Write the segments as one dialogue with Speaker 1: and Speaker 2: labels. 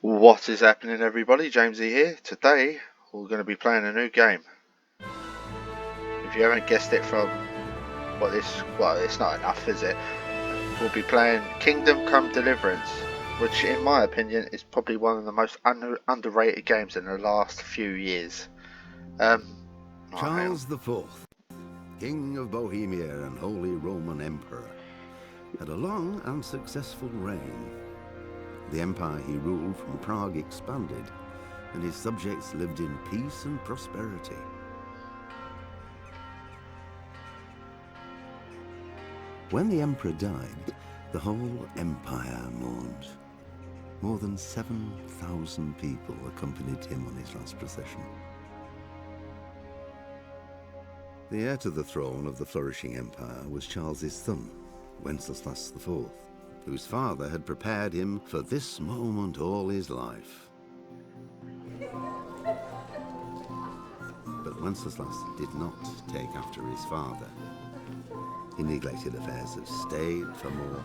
Speaker 1: What is happening, everybody? Jamesy here. Today we're going to be playing a new game. If you haven't guessed it from it's not enough, is it? We'll be playing Kingdom Come Deliverance, which in my opinion is probably one of the most underrated games in the last few years.
Speaker 2: Charles IV, King of Bohemia and Holy Roman Emperor, had a long and successful reign. The empire he ruled from Prague expanded, and his subjects lived in peace and prosperity. When the emperor died, the whole empire mourned. More than 7,000 people accompanied him on his last procession. The heir to the throne of the flourishing empire was Charles's son, Wenceslas IV, whose father had prepared him for this moment all his life. But Wenceslas did not take after his father. He neglected affairs of state for more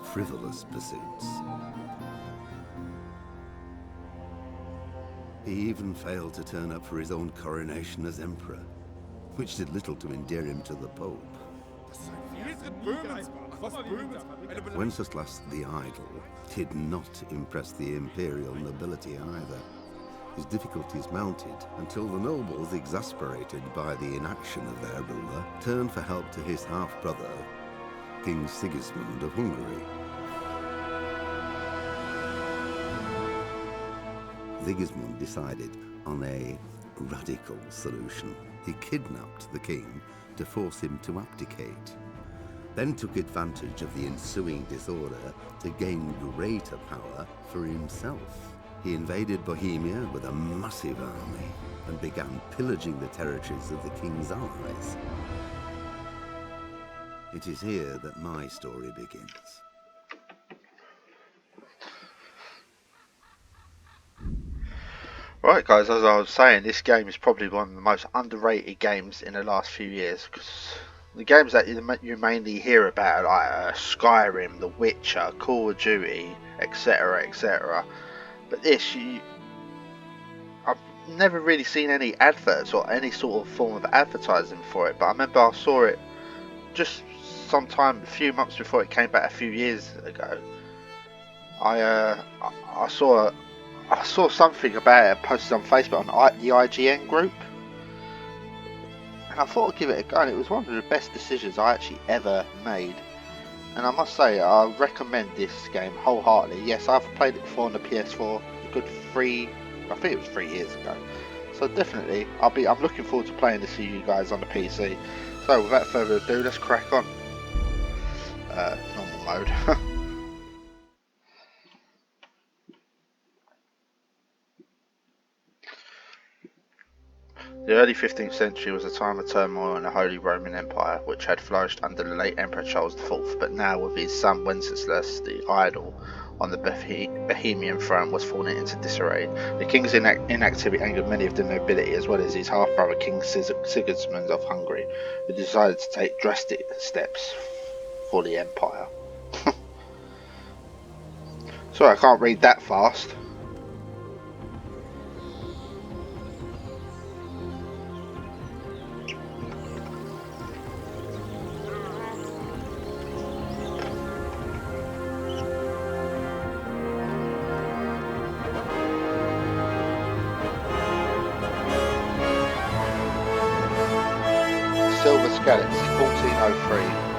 Speaker 2: frivolous pursuits. He even failed to turn up for his own coronation as emperor, which did little to endear him to the Pope. Wenceslas the Idle did not impress the imperial nobility either. His difficulties mounted until the nobles, exasperated by the inaction of their ruler, turned for help to his half-brother, King Sigismund of Hungary. Sigismund decided on a radical solution. He kidnapped the king to force him to abdicate, then took advantage of the ensuing disorder to gain greater power for himself. He invaded Bohemia with a massive army and began pillaging the territories of the king's allies. It is here that my story begins.
Speaker 1: Right, guys, as I was saying, this game is probably one of the most underrated games in the last few years, because the games that you mainly hear about, like Skyrim, The Witcher, Call of Duty, etc., etc. But this, I've never really seen any adverts or any sort of form of advertising for it. But I remember I saw it just sometime a few months before it came back a few years ago. I saw something about it posted on Facebook on the IGN group, and I thought I'd give it a go. And it was one of the best decisions I actually ever made. And I must say, I recommend this game wholeheartedly. Yes, I've played it before on the PS4, a good I think it was 3 years ago. So definitely, I'm looking forward to playing this for you guys on the PC. So without further ado, let's crack on. Normal mode. The early 15th century was a time of turmoil in the Holy Roman Empire, which had flourished under the late Emperor Charles IV, but now with his son Wenceslas the Idle on the Bohemian throne was falling into disarray. The king's inactivity angered many of the nobility, as well as his half-brother King Sigismund of Hungary, who decided to take drastic steps for the empire. Sorry, I can't read that fast. Silver Skalitz, 1403.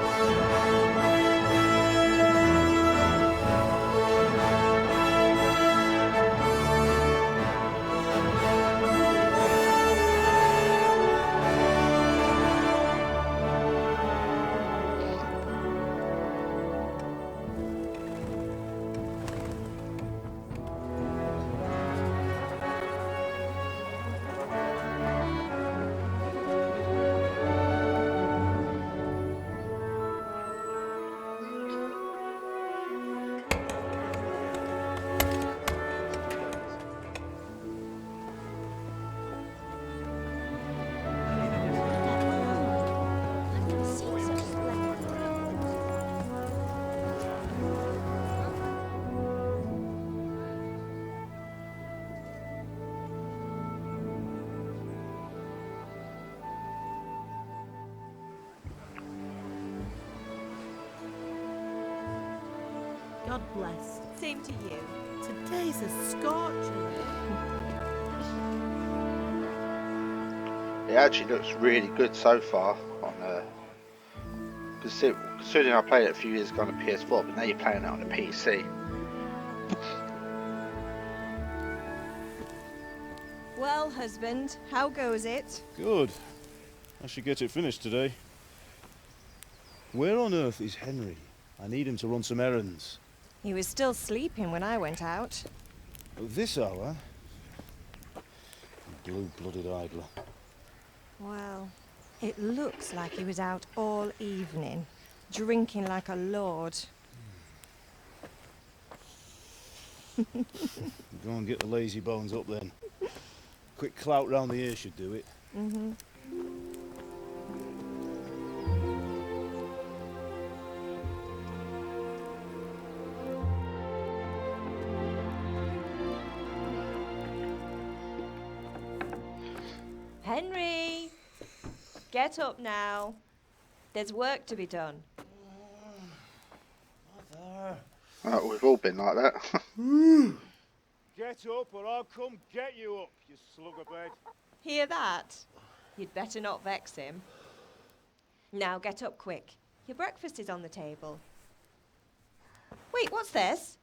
Speaker 3: God bless. Same to you. Today's a scorcher.
Speaker 1: It actually looks really good so far on considering I played it a few years ago on the PS4, but now you're playing it on the PC.
Speaker 4: Well, husband, how goes it?
Speaker 5: Good. I should get it finished today. Where on earth is Henry? I need him to run some errands.
Speaker 4: He was still sleeping when I went out.
Speaker 5: At this hour? Blue-blooded idler.
Speaker 4: Well, it looks like he was out all evening, drinking like a lord.
Speaker 5: Go and get the lazy bones up then. Quick clout round the ear should do it.
Speaker 4: Mm-hmm. Henry! Get up now. There's work to be done.
Speaker 5: Mother.
Speaker 1: Oh, we've all been like that.
Speaker 5: Get up or I'll come get you up, you slugabed.
Speaker 4: Hear that? You'd better not vex him. Now get up quick. Your breakfast is on the table. Wait, what's this?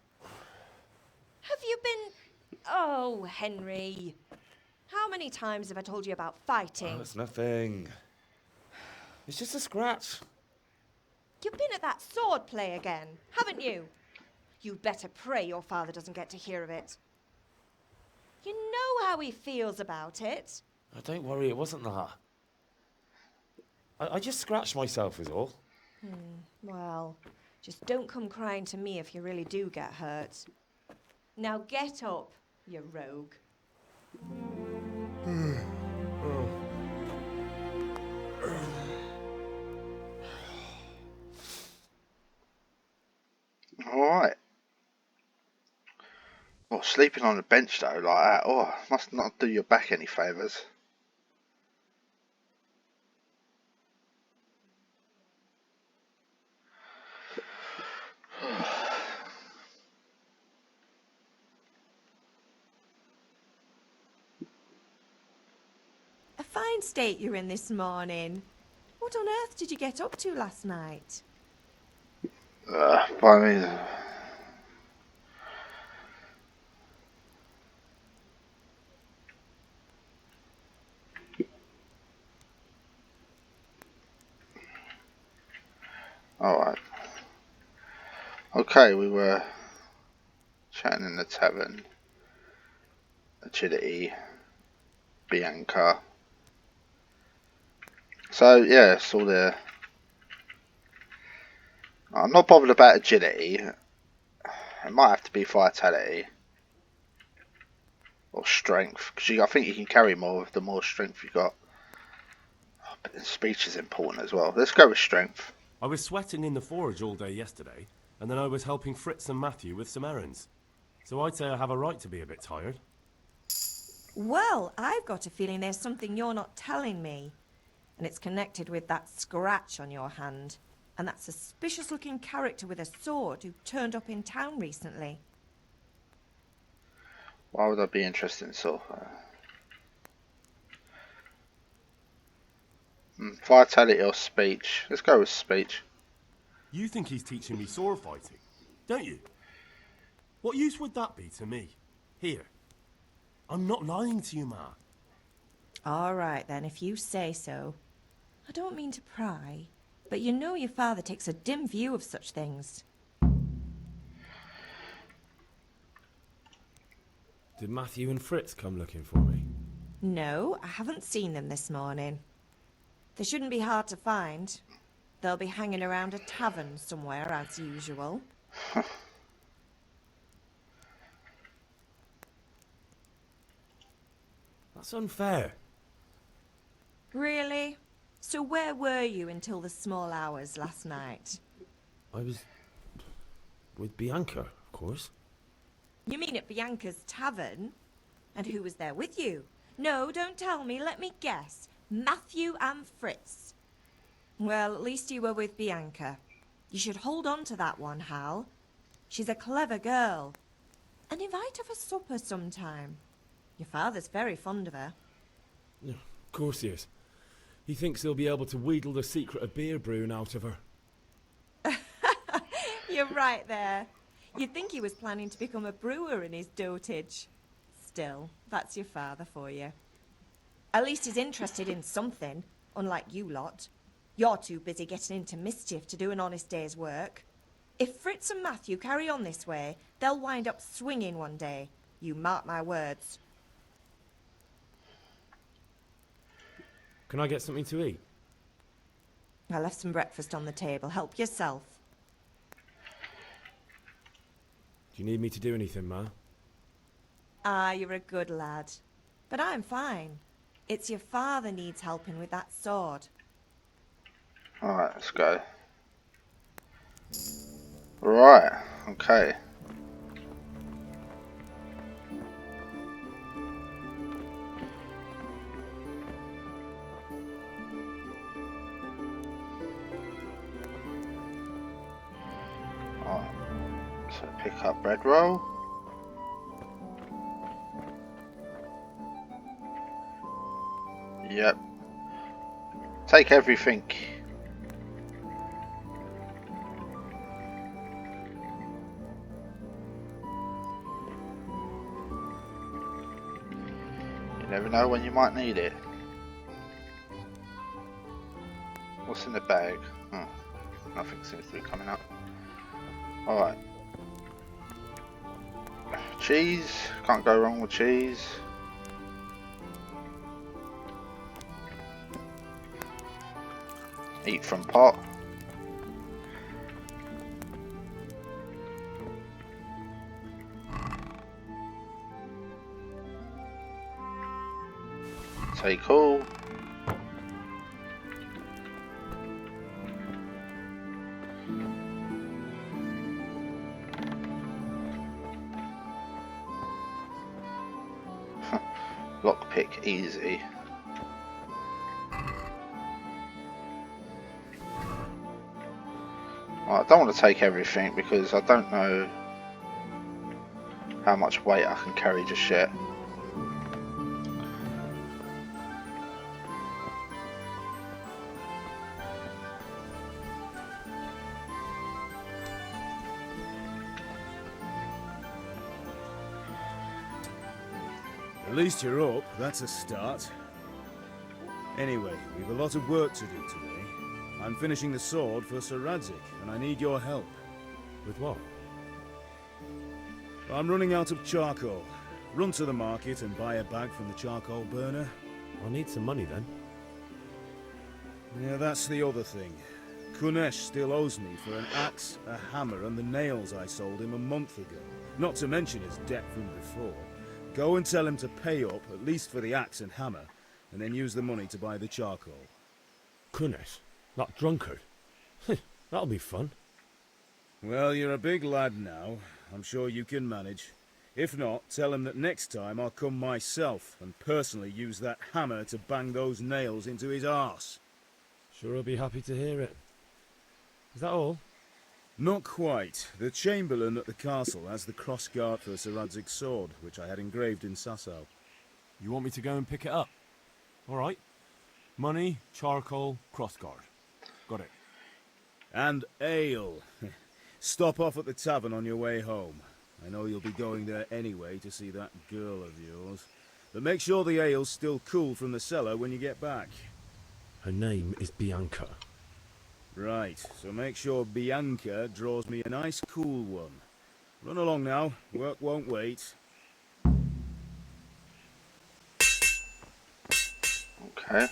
Speaker 4: Have you been... Oh, Henry. How many times have I told you about fighting?
Speaker 6: Oh, it's nothing. It's just a scratch.
Speaker 4: You've been at that sword play again, haven't you? You'd better pray your father doesn't get to hear of it. You know how he feels about it.
Speaker 6: Oh, don't worry, it wasn't that. I just scratched myself is all.
Speaker 4: Well, just don't come crying to me if you really do get hurt. Now get up, you rogue.
Speaker 1: Alright. Oh, sleeping on a bench though, like that, oh, must not do your back any favours.
Speaker 4: A fine state you're in this morning. What on earth did you get up to last night?
Speaker 1: By me. Alright. Okay, we were chatting in the tavern. Agility. Bianca. So, yeah, it's all there. I'm not bothered about agility. It might have to be vitality. Or strength. Because I think you can carry more with the more strength you got. Oh, but speech is important as well. Let's go with strength.
Speaker 7: I was sweating in the forge all day yesterday, and then I was helping Fritz and Matthew with some errands. So I'd say I have a right to be a bit tired.
Speaker 4: Well, I've got a feeling there's something you're not telling me. And it's connected with that scratch on your hand. And that suspicious-looking character with a sword who turned up in town recently.
Speaker 1: Why would I be interested in sword? Vitality or speech? Let's go with speech.
Speaker 7: You think he's teaching me sword fighting, don't you? What use would that be to me? Here. I'm not lying to you, Ma.
Speaker 4: All right, then, if you say so. I don't mean to pry, but you know your father takes a dim view of such things.
Speaker 6: Did Matthew and Fritz come looking for me?
Speaker 4: No, I haven't seen them this morning. They shouldn't be hard to find. They'll be hanging around a tavern somewhere, as usual.
Speaker 6: That's unfair.
Speaker 4: Really? So where were you until the small hours last night?
Speaker 6: I was... with Bianca, of course.
Speaker 4: You mean at Bianca's tavern? And who was there with you? No, don't tell me, let me guess. Matthew and Fritz. Well, at least you were with Bianca. You should hold on to that one, Hal. She's a clever girl. And invite her for supper sometime. Your father's very fond of her.
Speaker 6: Yeah, of course he is. He thinks he'll be able to wheedle the secret of beer brewing out of her.
Speaker 4: You're right there. You'd think he was planning to become a brewer in his dotage. Still, that's your father for you. At least he's interested in something, unlike you lot. You're too busy getting into mischief to do an honest day's work. If Fritz and Matthew carry on this way, they'll wind up swinging one day. You mark my words.
Speaker 6: Can I get something to eat?
Speaker 4: I left some breakfast on the table. Help yourself.
Speaker 6: Do you need me to do anything, Ma?
Speaker 4: Ah, you're a good lad. But I'm fine. It's your father needs helping with that sword.
Speaker 1: Alright, let's go. Right, okay. Alright, so pick up bread roll. Yep. Take everything. You never know when you might need it. What's in the bag? Oh, nothing seems to be coming up. Alright. Cheese. Can't go wrong with cheese. Eat from pot. Take all. Lockpick easy. Well, I don't want to take everything because I don't know how much weight I can carry just yet.
Speaker 5: At least you're up, that's a start. Anyway, we've a lot of work to do today. I'm finishing the sword for Sir Radzik, and I need your help.
Speaker 6: With what?
Speaker 5: I'm running out of charcoal. Run to the market and buy a bag from the charcoal burner.
Speaker 6: I'll need some money then.
Speaker 5: Yeah, that's the other thing. Kunesh still owes me for an axe, a hammer, and the nails I sold him a month ago. Not to mention his debt from before. Go and tell him to pay up, at least for the axe and hammer, and then use the money to buy the charcoal.
Speaker 6: Kunesh? That drunkard? That'll be fun.
Speaker 5: Well, you're a big lad now. I'm sure you can manage. If not, tell him that next time I'll come myself and personally use that hammer to bang those nails into his arse.
Speaker 6: Sure I'll be happy to hear it. Is that all?
Speaker 5: Not quite. The Chamberlain at the castle has the crossguard for Sir Radzig's sword, which I had engraved in Sasau.
Speaker 7: You want me to go and pick it up? All right. Money, charcoal, crossguard. Got it.
Speaker 5: And ale. Stop off at the tavern on your way home. I know you'll be going there anyway to see that girl of yours. But make sure the ale's still cool from the cellar when you get back.
Speaker 6: Her name is Bianca.
Speaker 5: Right, so make sure Bianca draws me a nice cool one. Run along now, work won't wait.
Speaker 1: Okay.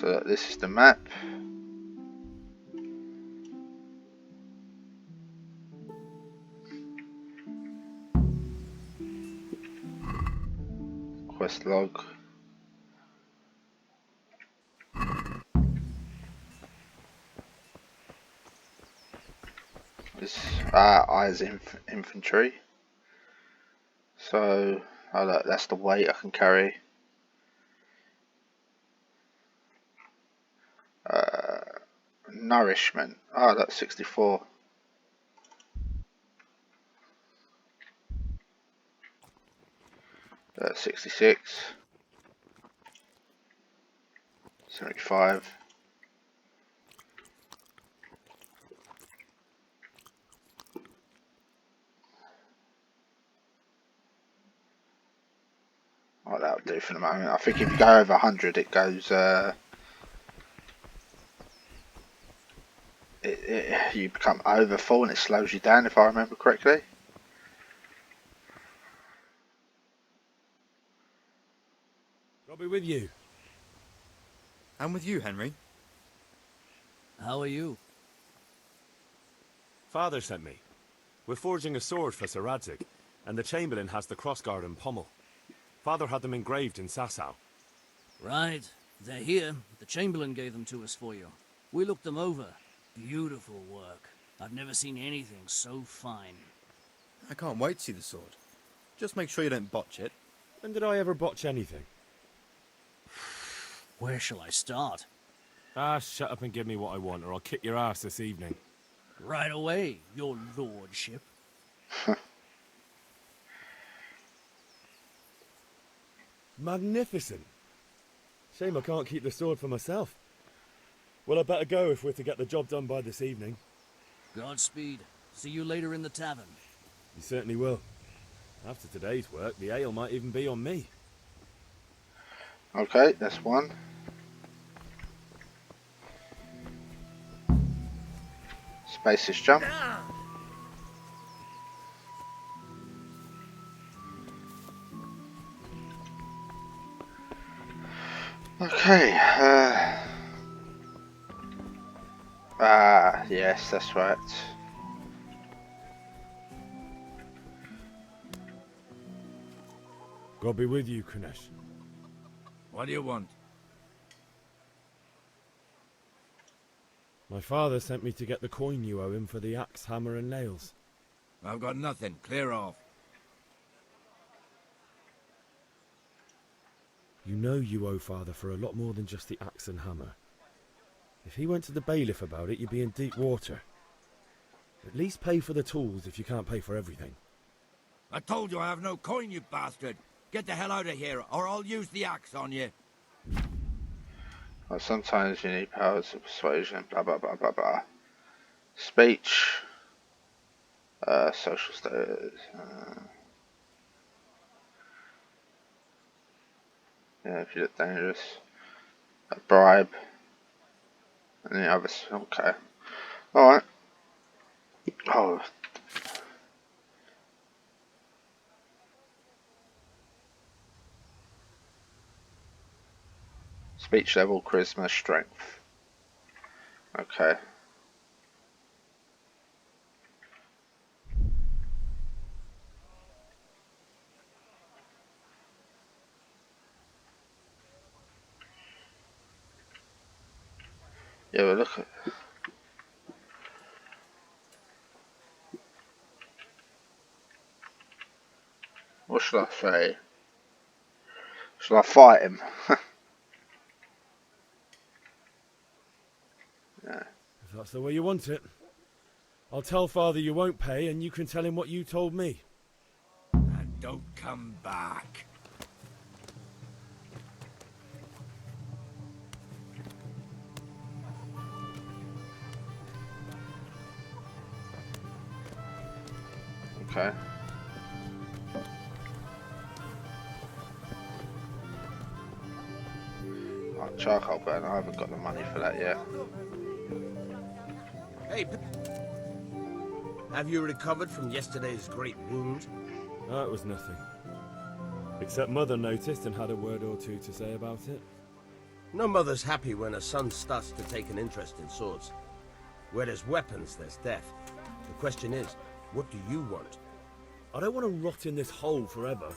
Speaker 1: So this is the map. Quest log. This eyes infantry. So look, that's the weight I can carry. Nourishment. Oh, that's 64. That's 66. 75. Oh, that'll do for the moment. I think if you go over 100, it goes. You become over full and it slows you down, if I remember correctly.
Speaker 6: I'll be with you.
Speaker 8: I'm with you, Henry.
Speaker 9: How are you?
Speaker 7: Father sent me. We're forging a sword for Sir Radzig, and the Chamberlain has the crossguard and pommel. Father had them engraved in Sasau.
Speaker 9: Right. They're here. The Chamberlain gave them to us for you. We looked them over. Beautiful work. I've never seen anything so fine.
Speaker 8: I can't wait to see the sword. Just make sure you don't botch it.
Speaker 6: When did I ever botch anything?
Speaker 9: Where shall I start?
Speaker 6: Ah, shut up and give me what I want, or I'll kick your ass this evening.
Speaker 9: Right away, your lordship.
Speaker 6: Magnificent. Shame I can't keep the sword for myself. Well, I better go if we're to get the job done by this evening.
Speaker 9: Godspeed. See you later in the tavern.
Speaker 6: You certainly will. After today's work, the ale might even be on me.
Speaker 1: Okay, that's one. Spaces jump. Okay. Yes, that's right.
Speaker 6: God be with you, Kunesh.
Speaker 10: What do you want?
Speaker 6: My father sent me to get the coin you owe him for the axe, hammer and nails.
Speaker 10: I've got nothing. Clear off.
Speaker 6: You know you owe father for a lot more than just the axe and hammer. If he went to the bailiff about it, you'd be in deep water. At least pay for the tools if you can't pay for everything.
Speaker 10: I told you I have no coin, you bastard. Get the hell out of here, or I'll use the axe on you.
Speaker 1: Well, sometimes you need powers of persuasion, blah blah blah blah blah. Speech. Social status. Yeah, if you look dangerous. A bribe. And the others. Okay. Alright. Oh. Speech level, charisma, strength. Okay. Yeah, but look at. What should I say? Should I fight him? Yeah.
Speaker 6: If that's the way you want it. I'll tell father you won't pay, and you can tell him what you told me.
Speaker 10: And don't come back.
Speaker 1: Okay. Right, charcoal burn. I haven't got the money for that yet.
Speaker 11: Hey, have you recovered from yesterday's great wound?
Speaker 6: That was nothing. Except Mother noticed and had a word or two to say about it.
Speaker 11: No mother's happy when a son starts to take an interest in swords. Where there's weapons, there's death. The question is, what do you want?
Speaker 6: I don't want to rot in this hole forever.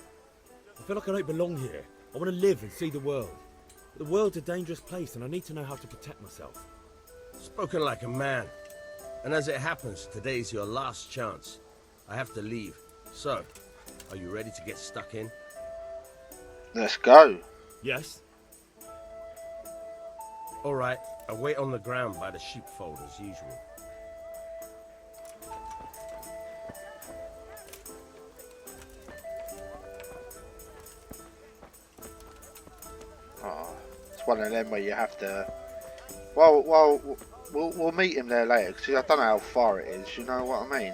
Speaker 6: I feel like I don't belong here. I want to live and see the world. But the world's a dangerous place and I need to know how to protect myself.
Speaker 11: Spoken like a man. And as it happens, today's your last chance. I have to leave. So, are you ready to get stuck in?
Speaker 1: Let's go.
Speaker 6: Yes?
Speaker 11: All right, I'll wait on the ground by the sheepfold as usual.
Speaker 1: Oh, it's one of them where you have to. Well, we'll meet him there later because I don't know how far it is. You know what I mean?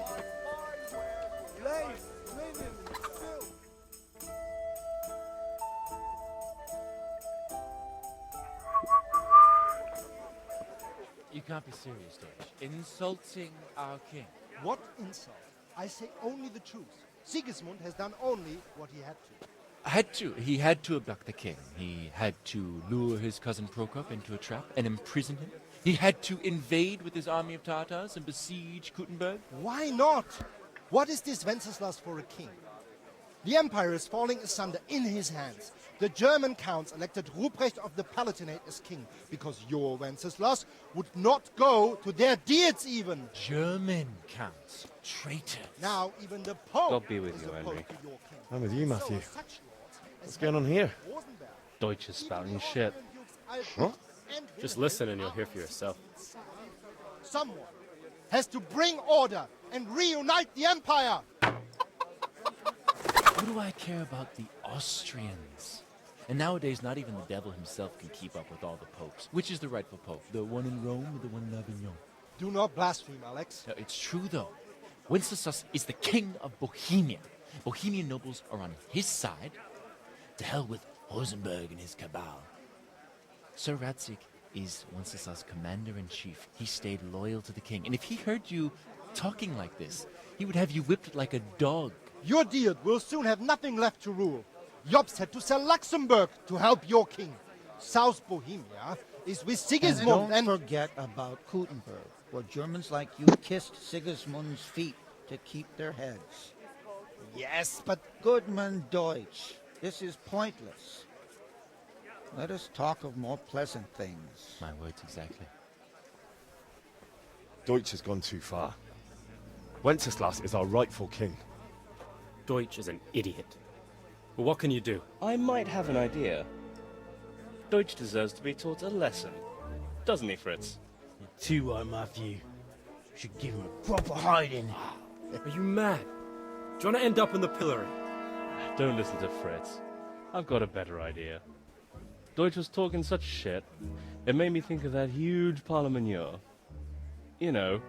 Speaker 12: You can't be serious, Deutsch. Insulting our king.
Speaker 13: What insult? I say only the truth. Sigismund has done only what he had to.
Speaker 12: He had to abduct the king. He had to lure his cousin Prokop into a trap and imprison him. He had to invade with his army of Tatars and besiege Kuttenberg.
Speaker 13: Why not? What is this Wenceslas for a king? The empire is falling asunder in his hands. The German counts elected Ruprecht of the Palatinate as king because your Wenceslas would not go to their deeds even.
Speaker 12: German counts. Traitors.
Speaker 13: Now even the Pope
Speaker 6: God be with
Speaker 13: is
Speaker 6: you,
Speaker 13: opposed
Speaker 6: Henry.
Speaker 13: to your king.
Speaker 6: I'm with you, Matthew.
Speaker 13: So such lords as
Speaker 6: What's going on here?
Speaker 14: Deutsch is spouting shit.
Speaker 6: What?
Speaker 14: Just listen and you'll hear for yourself.
Speaker 13: Someone has to bring order and reunite the empire.
Speaker 12: What do I care about the Austrians? And nowadays, not even the devil himself can keep up with all the popes. Which is the rightful pope? The one in Rome or the one in Avignon?
Speaker 13: Do not blaspheme, Alex.
Speaker 12: No, it's true, though. Wenceslas is the king of Bohemia. Bohemian nobles are on his side. To hell with Rosenberg and his cabal. Sir Radzik is Wenceslas' commander-in-chief. He stayed loyal to the king. And if he heard you talking like this, he would have you whipped like a dog.
Speaker 13: Your Diet will soon have nothing left to rule. Jobst had to sell Luxembourg to help your king. South Bohemia is with Sigismund
Speaker 15: and don't forget about Kuttenberg, where Germans like you kissed Sigismund's feet to keep their heads.
Speaker 13: Yes, but...
Speaker 15: Goodman Deutsch, this is pointless. Let us talk of more pleasant things.
Speaker 12: My words exactly.
Speaker 6: Deutsch has gone too far. Wenceslas is our rightful king.
Speaker 14: Deutsch is an idiot. But what can you do?
Speaker 16: I might have an idea. Deutsch deserves to be taught a lesson. Doesn't he, Fritz?
Speaker 17: You're too right, Matthew. Should give him a proper hiding.
Speaker 14: Are you mad? Do you want to end up in the pillory?
Speaker 16: Don't listen to Fritz. I've got a better idea. Deutsch was talking such shit, it made me think of that huge parliament. You know,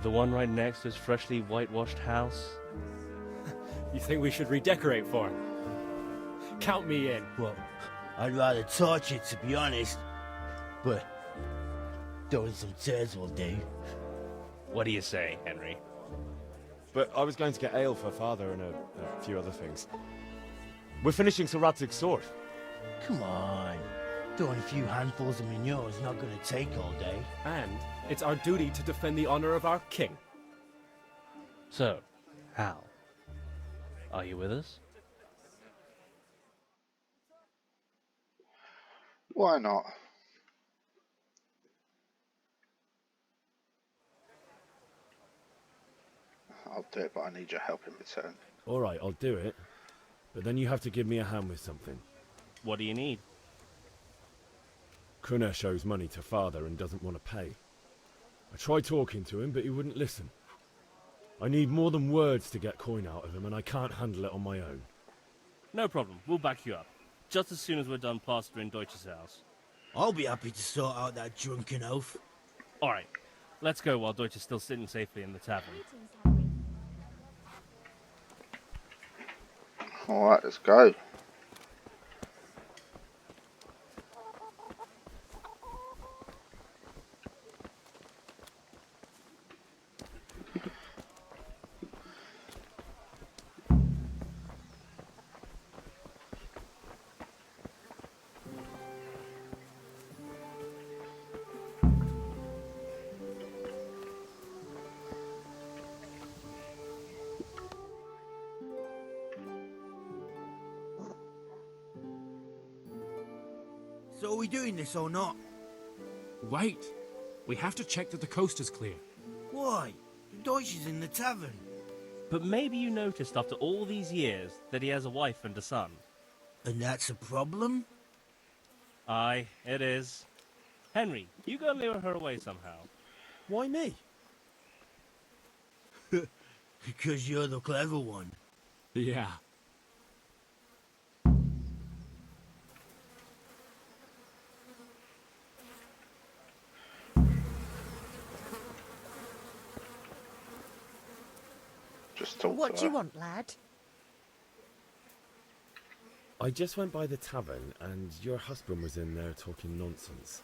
Speaker 16: the one right next to his freshly whitewashed house.
Speaker 14: You think we should redecorate for him? Count me in.
Speaker 17: Well, I'd rather torch it, to be honest. But throwing some tears will do.
Speaker 16: What do you say, Henry?
Speaker 6: But I was going to get ale for father and a few other things. We're finishing Sir Radzig's sword.
Speaker 17: Come on. Throwing a few handfuls of manure is not going to take all day.
Speaker 14: And it's our duty to defend the honor of our king.
Speaker 16: So, Hal, are you with us?
Speaker 1: Why not? I'll do it, but I need your help in return.
Speaker 6: All right, I'll do it. But then you have to give me a hand with something.
Speaker 16: What do you need?
Speaker 6: Kunesh owes money to father and doesn't want to pay. I tried talking to him, but he wouldn't listen. I need more than words to get coin out of him, and I can't handle it on my own.
Speaker 16: No problem, we'll back you up. Just as soon as we're done plastering Deutsch's house.
Speaker 17: I'll be happy to sort out that drunken oaf.
Speaker 16: Alright, let's go while Deutsch is still sitting safely in the tavern.
Speaker 1: Alright, let's go.
Speaker 17: So are we doing this or not?
Speaker 18: Wait. We have to check that the coast is clear.
Speaker 17: Why? Deutsch is in the tavern.
Speaker 16: But maybe you noticed after all these years that he has a wife and a son.
Speaker 17: And that's a problem?
Speaker 16: Aye, it is. Henry, you go lure her away somehow.
Speaker 6: Why me?
Speaker 17: Because you're the clever one.
Speaker 18: Yeah.
Speaker 1: Just talk
Speaker 3: What
Speaker 1: to
Speaker 3: do you
Speaker 1: her.
Speaker 3: want, lad?
Speaker 6: I just went by the tavern and your husband was in there talking nonsense.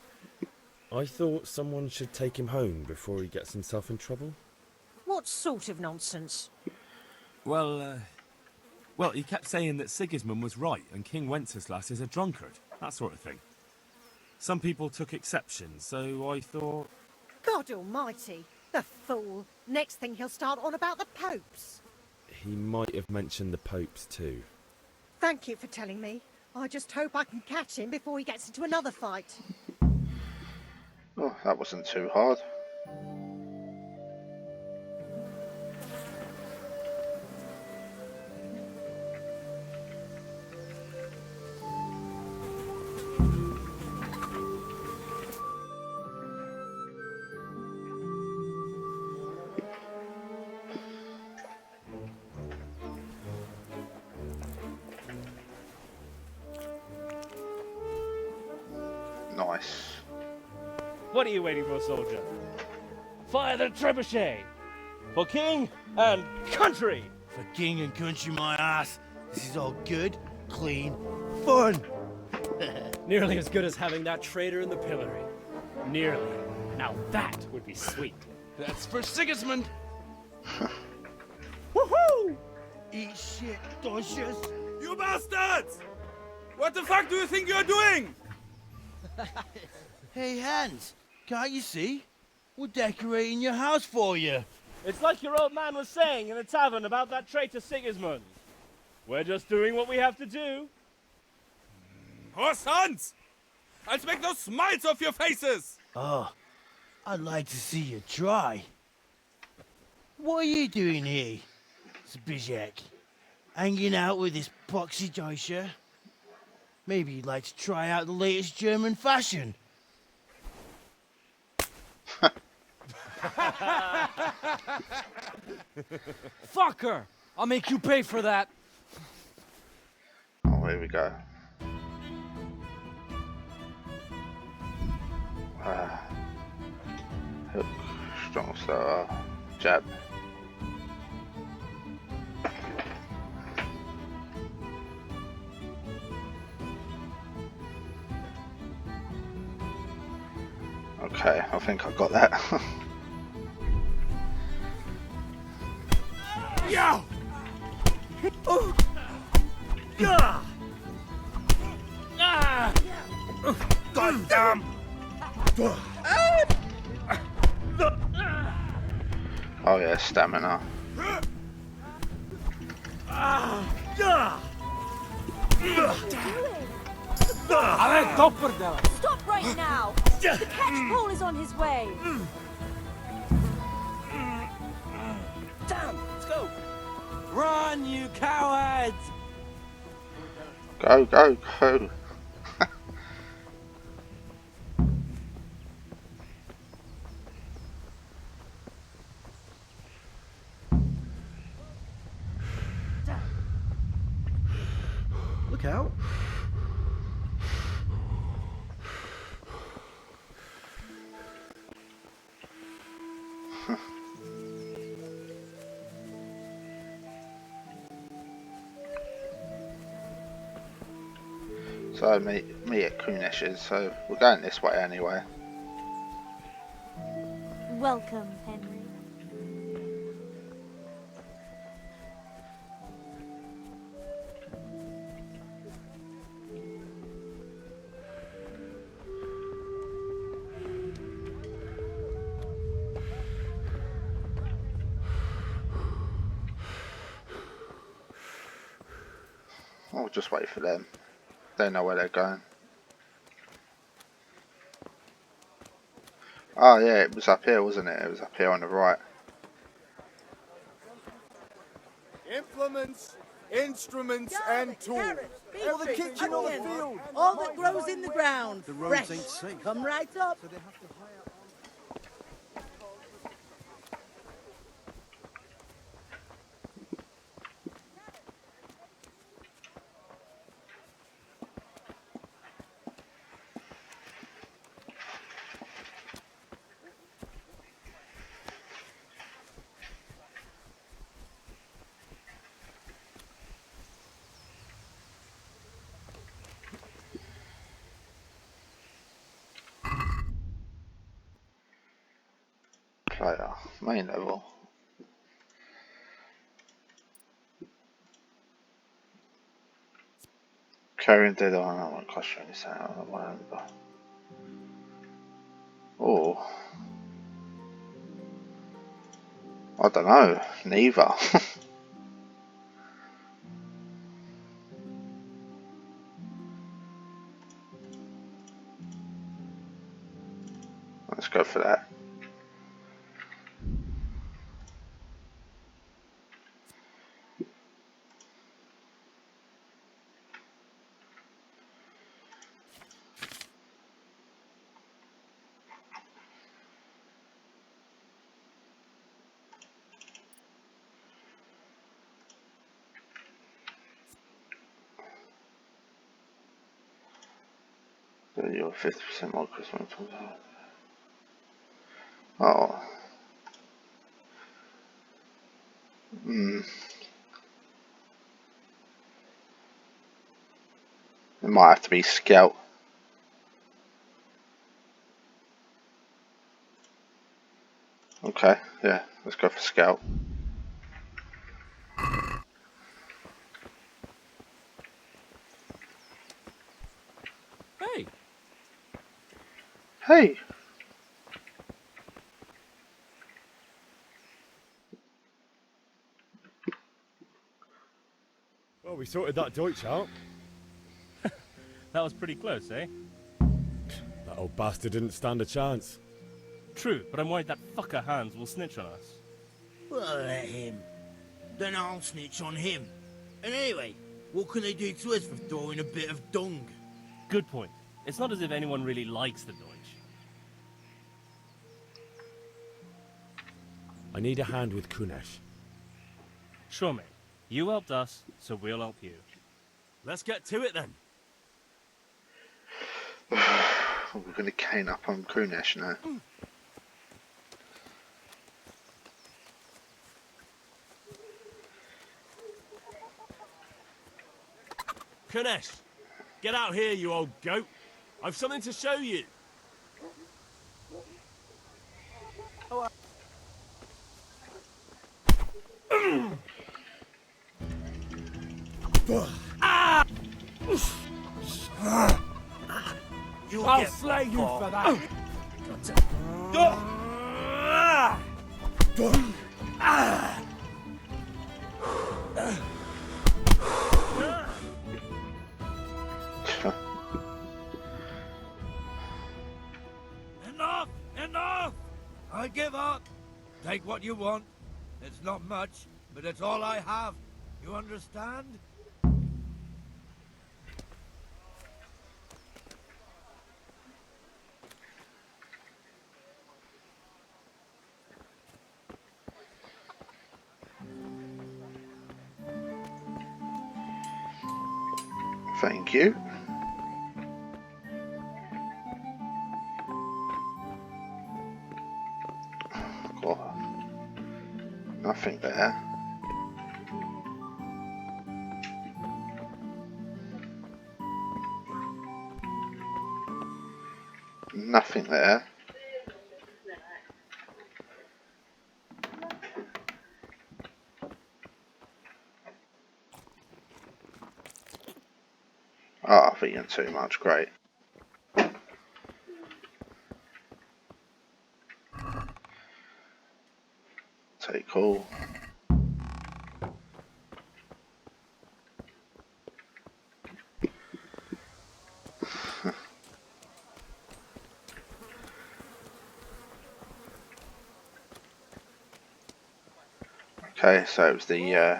Speaker 6: I thought someone should take him home before he gets himself in trouble.
Speaker 3: What sort of nonsense?
Speaker 18: Well, he kept saying that Sigismund was right and King Wenceslas is a drunkard, that sort of thing. Some people took exception, so I thought...
Speaker 3: God almighty, the fool. Next thing he'll start on about the popes.
Speaker 6: He might have mentioned the popes too.
Speaker 3: Thank you for telling me. I just hope I can catch him before he gets into another fight.
Speaker 1: Oh, that wasn't too hard. Nice.
Speaker 16: What are you waiting for, soldier? Fire the trebuchet! For king and country!
Speaker 17: For king and country, my ass. This is all good, clean, fun.
Speaker 14: Nearly as good as having that traitor in the pillory. Nearly. Now that would be sweet.
Speaker 10: That's for Sigismund.
Speaker 17: Woohoo! Eat shit, Docious.
Speaker 10: You bastards! What the fuck do you think you're doing?
Speaker 17: Hey, Hans, can't you see? We're decorating your house for you.
Speaker 16: It's like your old man was saying in the tavern about that traitor Sigismund. We're just doing what we have to do.
Speaker 10: Oh, sons! I'll make those smiles off your faces!
Speaker 17: Oh, I'd like to see you try. What are you doing here, Zbyszek? Hanging out with this poxy Deutscher? Maybe you'd like to try out the latest German fashion.
Speaker 14: Fuck her! I'll make you pay for that.
Speaker 1: Oh, here we go. Hook, strong star, jab. Okay, I think I got that.
Speaker 10: Yeah!
Speaker 17: Oh! Yeah!
Speaker 10: Ah! God damn!
Speaker 1: Oh yeah, stamina.
Speaker 19: Stop right now! The catch pole is on his way!
Speaker 17: Damn! Let's go! Run, you cowards!
Speaker 1: Go, go, go.
Speaker 17: Look out!
Speaker 1: So me at Kunesh's, so we're going this way anyway.
Speaker 19: Welcome, Henry.
Speaker 1: I'll just wait for them. They know where they're going. Oh yeah, it was up here, wasn't it? It was up here on the right.
Speaker 5: Implements! Instruments and tools.
Speaker 20: Or the kitchen or the field. All that grows in the ground.
Speaker 5: The roads
Speaker 20: Fresh.
Speaker 5: ain't safe.
Speaker 20: Come right up.
Speaker 1: Player, main level. Carrying dead on that one cost you any sound. Oh, I don't know. Neither. Let's go for that. You're 50% more Christmas. Oh. It might have to be Scout. Okay, yeah, let's go for Scout.
Speaker 16: Hey!
Speaker 1: Hey!
Speaker 6: Well, we sorted that Deutsch out.
Speaker 16: That was pretty close, eh?
Speaker 6: That old bastard didn't stand a chance.
Speaker 16: True, but I'm worried that fucker Hans will snitch on us.
Speaker 17: Well, let him. Then I'll snitch on him. And anyway, what can they do to us for throwing a bit of dung?
Speaker 16: Good point. It's not as if anyone really likes the Deutsch.
Speaker 6: I need a hand with Kunesh.
Speaker 16: Sure, mate. You helped us, so we'll help you.
Speaker 18: Let's get to it then.
Speaker 1: We're going to cane up on Kunesh now.
Speaker 18: Kunesh, get out here, you old goat. I've something to show you.
Speaker 17: I'll slay you for that.
Speaker 10: Enough! Enough! I give up. Take what you want. It's not much, but it's all I have. You understand?
Speaker 1: Thank you. Cool. Nothing there. Nothing there. Oh, I've eaten too much, great. Take cool. Okay, so it was the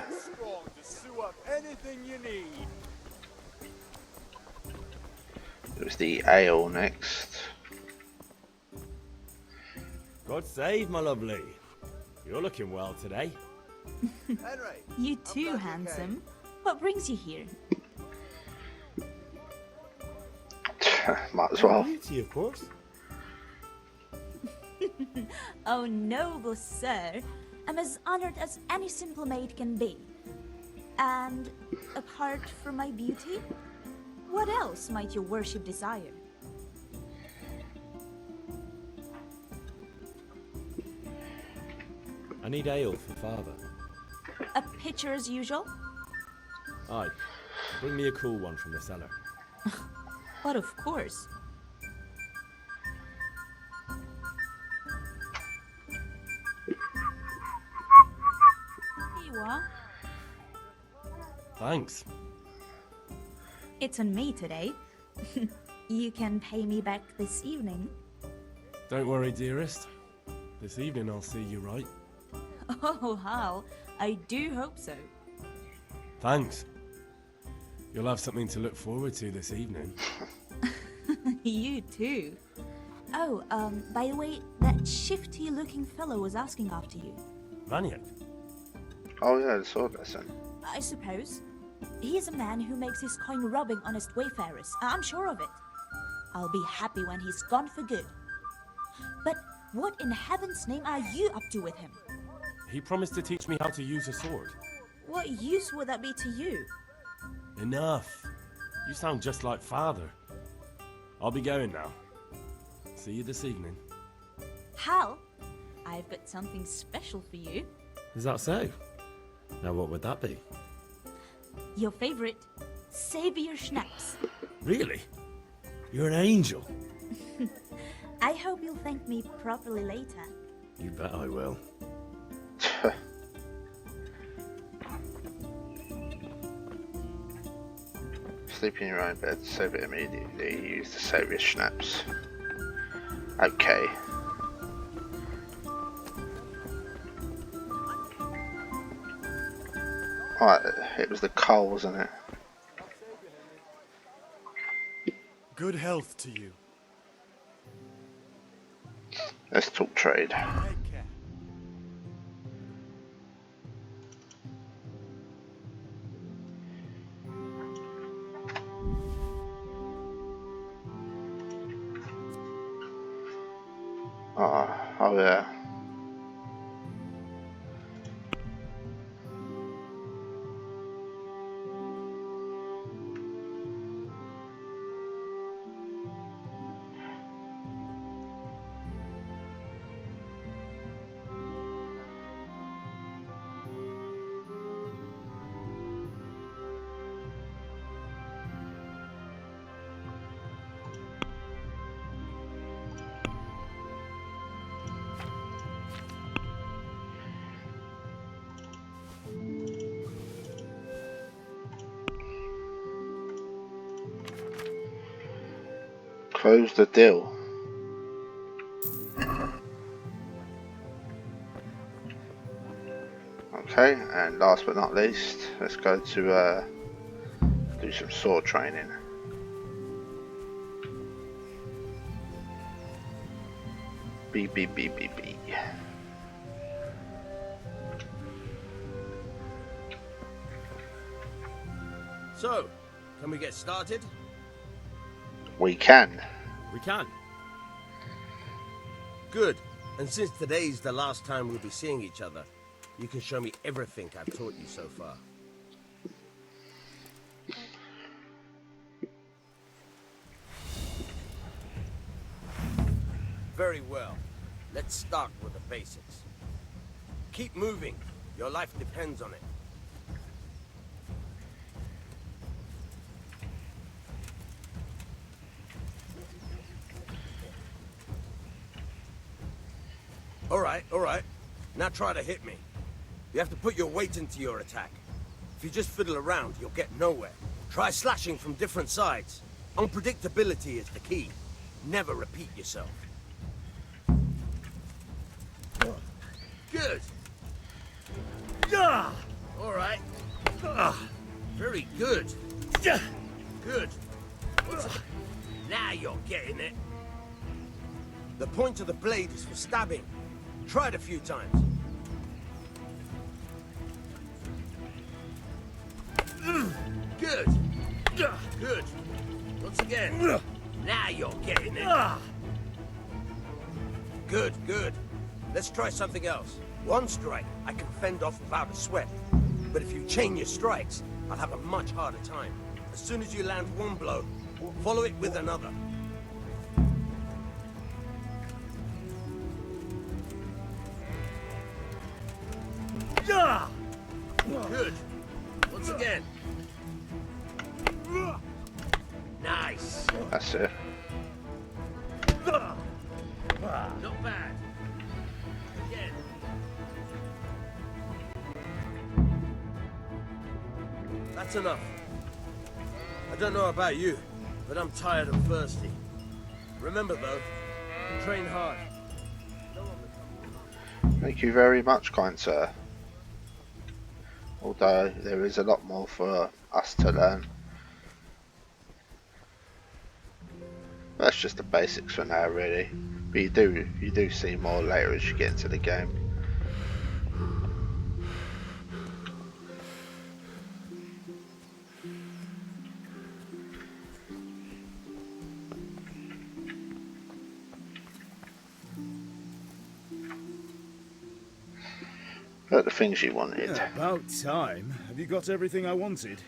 Speaker 1: was the ale next.
Speaker 6: God save, my lovely. You're looking well today.
Speaker 21: You too, handsome. What brings you here?
Speaker 1: Might as well.
Speaker 6: Beauty, of course.
Speaker 21: Oh, noble sir. I'm as honored as any simple maid can be. And apart from my beauty, what else might your worship desire?
Speaker 6: I need ale for father.
Speaker 21: A pitcher as usual?
Speaker 6: Aye. Bring me a cool one from the cellar.
Speaker 21: But of course. Here you are.
Speaker 7: Thanks.
Speaker 21: It's on me today. You can pay me back this evening.
Speaker 7: Don't worry, dearest. This evening I'll see you right.
Speaker 21: Oh, how? I do hope so.
Speaker 7: Thanks. You'll have something to look forward to this evening.
Speaker 21: You too. Oh, by the way, that shifty-looking fellow was asking after you.
Speaker 7: Vaniak?
Speaker 1: Oh yeah, the sword lesson.
Speaker 21: I suppose. He is a man who makes his coin robbing honest wayfarers. I'm sure of it. I'll be happy when he's gone for good. But what in heaven's name are you up to with him?
Speaker 7: He promised to teach me how to use a sword.
Speaker 21: What use would that be to you?
Speaker 7: Enough. You sound just like father. I'll be going now. See you this evening.
Speaker 21: Hal, I've got something special for you.
Speaker 6: Is that so? Now what would that be?
Speaker 21: Your favorite, Savior Schnapps.
Speaker 6: Really? You're an angel.
Speaker 21: I hope you'll thank me properly later.
Speaker 6: You bet I will.
Speaker 1: Sleep in your own bed, save it immediately, use the Savior Schnapps. Okay. Alright, it was the coal, wasn't it?
Speaker 7: Good health to you.
Speaker 1: Let's talk trade. Oh yeah. Close the deal. Okay, and last but not least, let's go to do some sword training. B.
Speaker 11: So, can we get started?
Speaker 1: We can.
Speaker 6: We can.
Speaker 11: Good. And since today's the last time we'll be seeing each other, you can show me everything I've taught you so far. Very well. Let's start with the basics. Keep moving. Your life depends on it. All right. Now try to hit me. You have to put your weight into your attack. If you just fiddle around, you'll get nowhere. Try slashing from different sides. Unpredictability is the key. Never repeat yourself. Good. All right. Very good. Good. Now, Now you're getting it. The point of the blade is for stabbing. Try it a few times. Good. Good. Once again. Now you're getting it. Good, good. Let's try something else. One strike, I can fend off without a sweat. But if you chain your strikes, I'll have a much harder time. As soon as you land one blow, follow it with another. Good. Once again. Nice.
Speaker 1: That's it.
Speaker 11: Not bad. Again. That's enough. I don't know about you, but I'm tired and thirsty. Remember though, train hard.
Speaker 1: Thank you very much, kind sir. Although there is a lot more for us to learn. That's just the basics for now, really. But you do see more later as you get into the game. But the things you wanted.
Speaker 5: Yeah, about time. Have you got everything I wanted?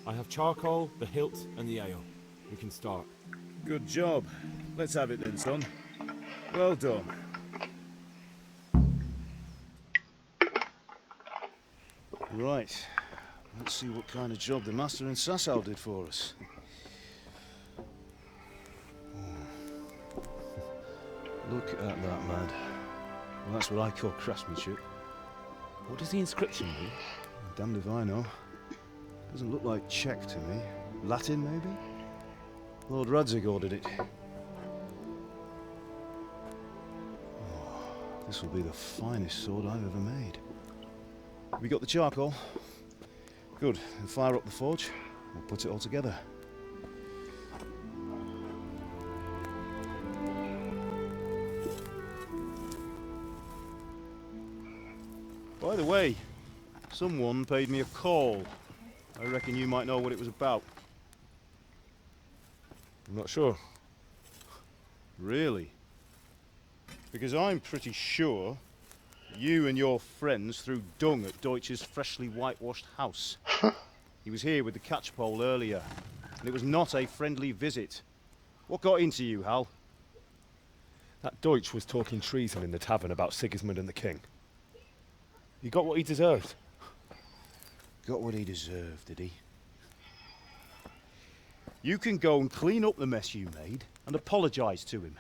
Speaker 18: I have charcoal, the hilt, and the ale. We can start.
Speaker 5: Good job. Let's have it then, son. Well done. Right. Let's see what kind of job the Master and Sasau did for us. Look at that, lad. Well, that's what I call craftsmanship.
Speaker 6: What does the inscription mean?
Speaker 5: Damned if I know. Doesn't look like Czech to me. Latin, maybe? Lord Radzig ordered it. Oh, this will be the finest sword I've ever made. Have you got the charcoal? Good. Then fire up the forge. We'll put it all together. By the way, someone paid me a call. I reckon you might know what it was about.
Speaker 6: I'm not sure.
Speaker 5: Really? Because I'm pretty sure you and your friends threw dung at Deutsch's freshly whitewashed house. He was here with the catchpole earlier, and it was not a friendly visit. What got into you, Hal?
Speaker 6: That Deutsch was talking treason in the tavern about Sigismund and the king. He got what he deserved.
Speaker 5: Got what he deserved, did he? You can go and clean up the mess you made and apologise to him.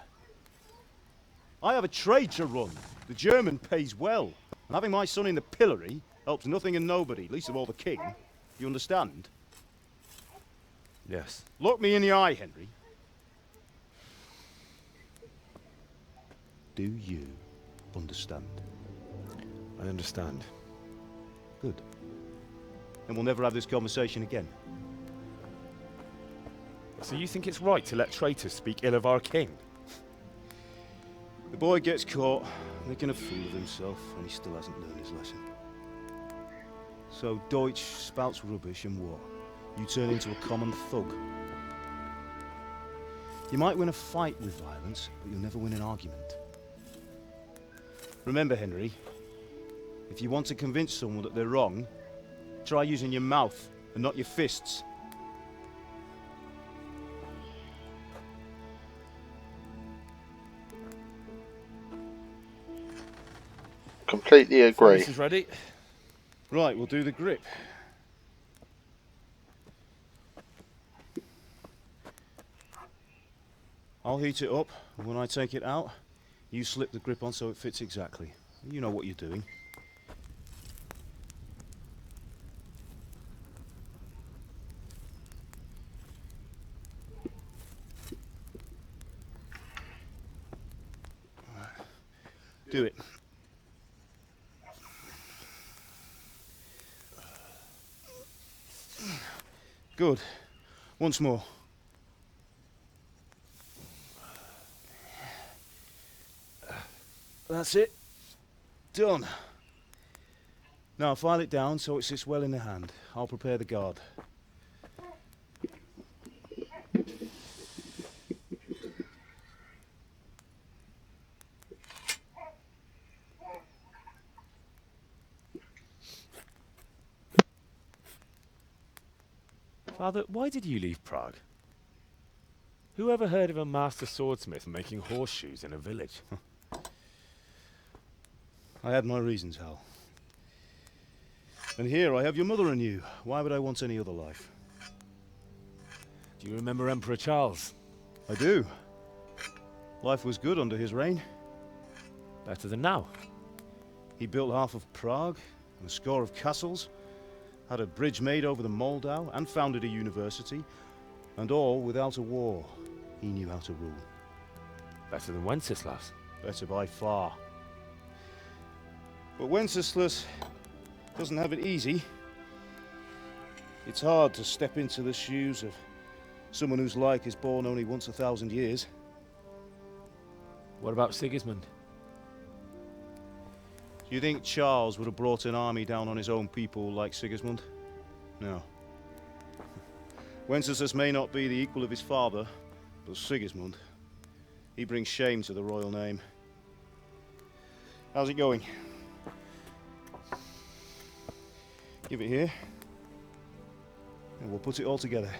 Speaker 5: I have a trade to run. The German pays well. And having my son in the pillory helps nothing and nobody, least of all the king. You understand?
Speaker 6: Yes.
Speaker 5: Look me in the eye, Henry. Do you understand?
Speaker 6: I understand.
Speaker 5: Good. And we'll never have this conversation again.
Speaker 6: So you think it's right to let traitors speak ill of our king?
Speaker 5: The boy gets caught making a fool of himself and he still hasn't learned his lesson. So Deutsch spouts rubbish and what? You turn into a common thug. You might win a fight with violence, but you'll never win an argument. Remember, Henry, if you want to convince someone that they're wrong, try using your mouth and not your fists.
Speaker 1: Completely agree.
Speaker 6: This is ready.
Speaker 5: Right, we'll do the grip. I'll heat it up, and when I take it out, you slip the grip on so it fits exactly. You know what you're doing. Do it. Good. Once more. That's it. Done. Now file it down so it sits well in the hand. I'll prepare the guard.
Speaker 6: Father, why did you leave Prague? Who ever heard of a master swordsmith making horseshoes in a village?
Speaker 5: I had my reasons, Hal. And here I have your mother and you. Why would I want any other life?
Speaker 6: Do you remember Emperor Charles?
Speaker 5: I do. Life was good under his reign.
Speaker 6: Better than now.
Speaker 5: He built half of Prague and a score of castles, had a bridge made over the Moldau, and founded a university, and all without a war. He knew how to rule.
Speaker 6: Better than Wenceslas.
Speaker 5: Better by far. But Wenceslas doesn't have it easy. It's hard to step into the shoes of someone whose like is born only once 1,000 years.
Speaker 6: What about Sigismund?
Speaker 5: Do you think Charles would have brought an army down on his own people like Sigismund? No. Wenceslas may not be the equal of his father, but Sigismund, he brings shame to the royal name. How's it going? Give it here, and we'll put it all together.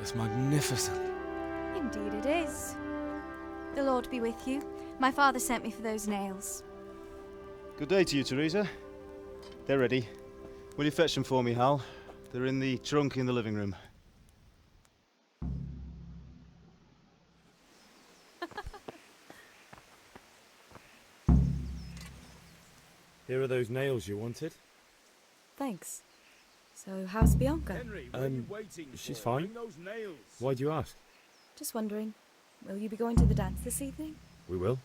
Speaker 6: It's magnificent.
Speaker 2: Indeed it is. The Lord be with you. My father sent me for those nails.
Speaker 5: Good day to you, Teresa. They're ready. Will you fetch them for me, Hal? They're in the trunk in the living room.
Speaker 6: Here are those nails you wanted.
Speaker 22: Thanks. So, how's Bianca?
Speaker 5: Henry,
Speaker 6: she's fine. Why do you ask?
Speaker 22: Just wondering, will you be going to the dance this evening?
Speaker 6: We will.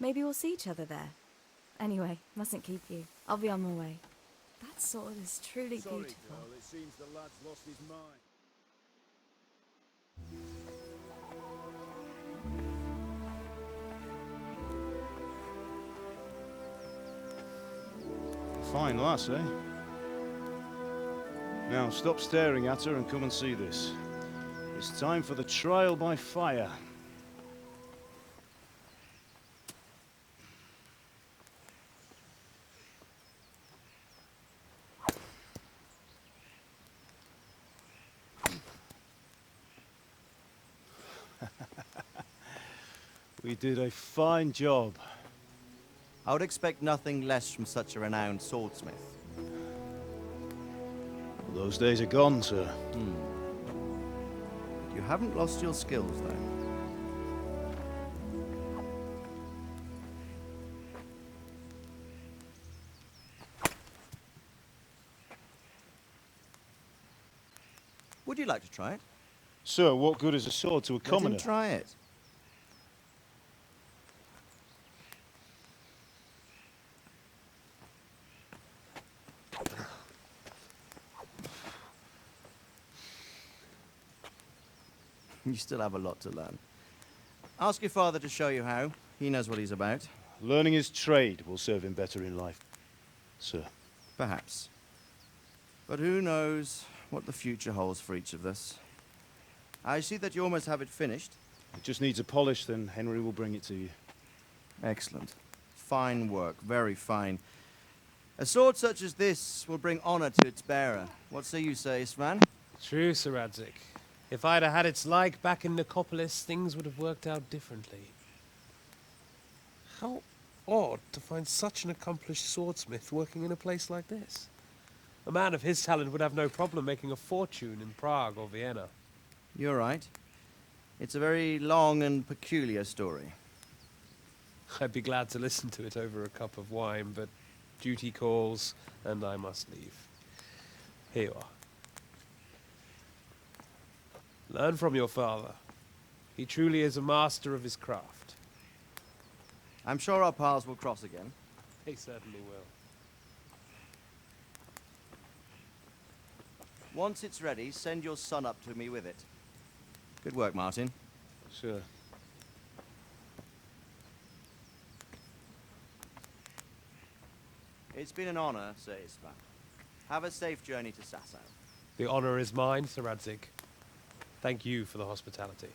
Speaker 22: Maybe we'll see each other there. Anyway, mustn't keep you. I'll be on my way. That sword is truly beautiful.
Speaker 5: Girl, it seems the lad's lost his mind. Fine lass, eh? Now stop staring at her and come and see this. It's time for the trial by fire. We did a fine job.
Speaker 23: I would expect nothing less from such a renowned swordsmith.
Speaker 5: Those days are gone, sir.
Speaker 23: You haven't lost your skills, though. Would you like to try it?
Speaker 5: Sir, what good is a sword to a commoner?
Speaker 23: Let him try it. You still have a lot to learn. Ask your father to show you how. He knows what he's about.
Speaker 5: Learning his trade will serve him better in life, sir.
Speaker 23: Perhaps. But who knows what the future holds for each of us. I see that you almost have it finished.
Speaker 5: It just needs a polish, then Henry will bring it to you.
Speaker 23: Excellent. Fine work, very fine. A sword such as this will bring honor to its bearer. What say you, Svan?
Speaker 14: True, Sir Radzik. If I'd have had its like back in Nicopolis, things would have worked out differently. How odd to find such an accomplished swordsmith working in a place like this. A man of his talent would have no problem making a fortune in Prague or Vienna.
Speaker 23: You're right. It's a very long and peculiar story.
Speaker 14: I'd be glad to listen to it over a cup of wine, but duty calls, and I must leave. Here you are. Learn from your father. He truly is a master of his craft.
Speaker 23: I'm sure our paths will cross again.
Speaker 14: They certainly will.
Speaker 23: Once it's ready, send your son up to me with it. Good work, Martin.
Speaker 14: Sure.
Speaker 23: It's been an honor, Sir Isma. Have a safe journey to Sasau.
Speaker 14: The honor is mine, Sir Radzig. Thank you for the hospitality.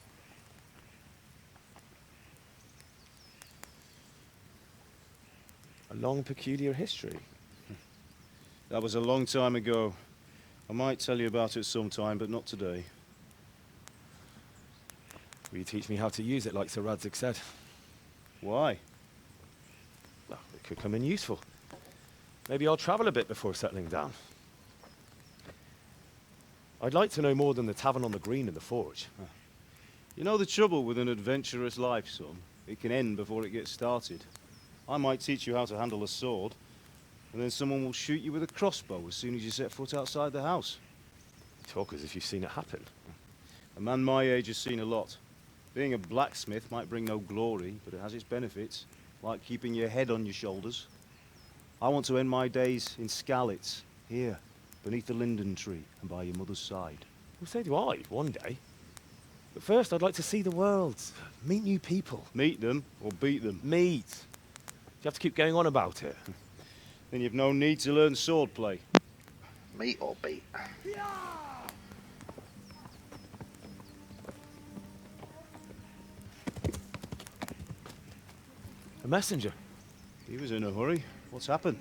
Speaker 6: A long, peculiar history.
Speaker 5: That was a long time ago. I might tell you about it sometime, but not today.
Speaker 6: Will you teach me how to use it like Sir Radzig said?
Speaker 5: Why?
Speaker 6: Well, it could come in useful. Maybe I'll travel a bit before settling down. I'd like to know more than the tavern on the green and the forge.
Speaker 5: You know the trouble with an adventurous life, son? It can end before it gets started. I might teach you how to handle a sword, and then someone will shoot you with a crossbow as soon as you set foot outside the house.
Speaker 6: You talk as if you've seen it happen.
Speaker 5: A man my age has seen a lot. Being a blacksmith might bring no glory, but it has its benefits, like keeping your head on your shoulders. I want to end my days in Skalitz, here, beneath the linden tree and by your mother's side.
Speaker 6: Well, so do I, one day. But first, I'd like to see the world, meet new people.
Speaker 5: Meet them or beat them?
Speaker 6: Meet. Do you have to keep going on about it?
Speaker 5: Then you've no need to learn swordplay.
Speaker 1: Meet or beat?
Speaker 6: A messenger.
Speaker 5: He was in a hurry. What's happened?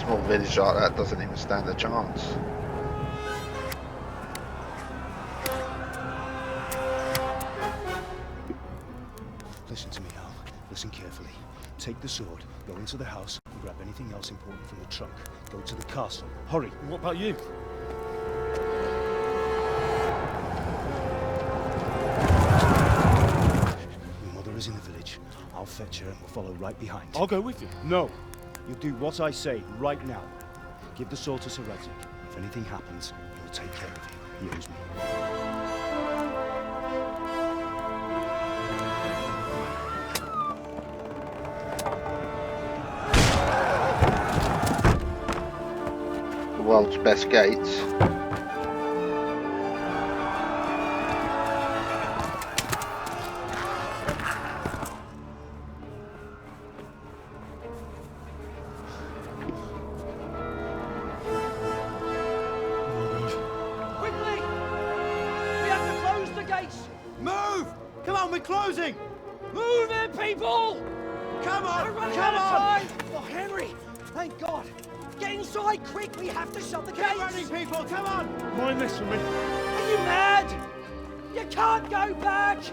Speaker 1: Small village like that doesn't even stand a chance.
Speaker 5: Listen to me, Al. Listen carefully. Take the sword, go into the house, and grab anything else important from the trunk. Go to the castle. Hurry.
Speaker 6: What about you?
Speaker 5: Your mother is in the village. I'll fetch her and we'll follow right behind.
Speaker 6: I'll go with you.
Speaker 5: No. You'll do what I say right now. Give the sword to Sir Radzig. If anything happens, he'll take care of you. He owes me.
Speaker 1: The world's best gates.
Speaker 11: Closing!
Speaker 20: Move it, people!
Speaker 11: Come on!
Speaker 20: We're running
Speaker 11: Come
Speaker 20: out of
Speaker 11: on!
Speaker 20: time! Oh, Henry! Thank God! Get inside, quick! We have to shut the gates!
Speaker 11: Keep running, people! Come on!
Speaker 6: Mind this for me.
Speaker 20: Are you mad? You can't go back!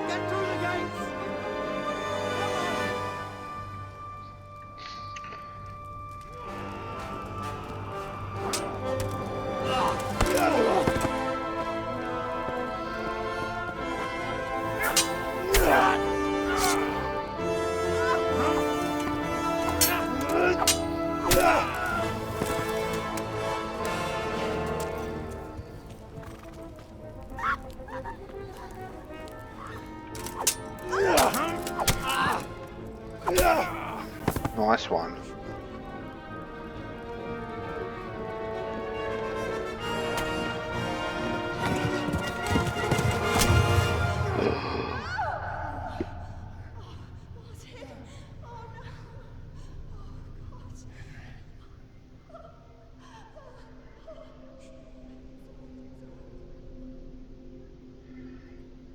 Speaker 11: Get through the gates!
Speaker 1: Nice one.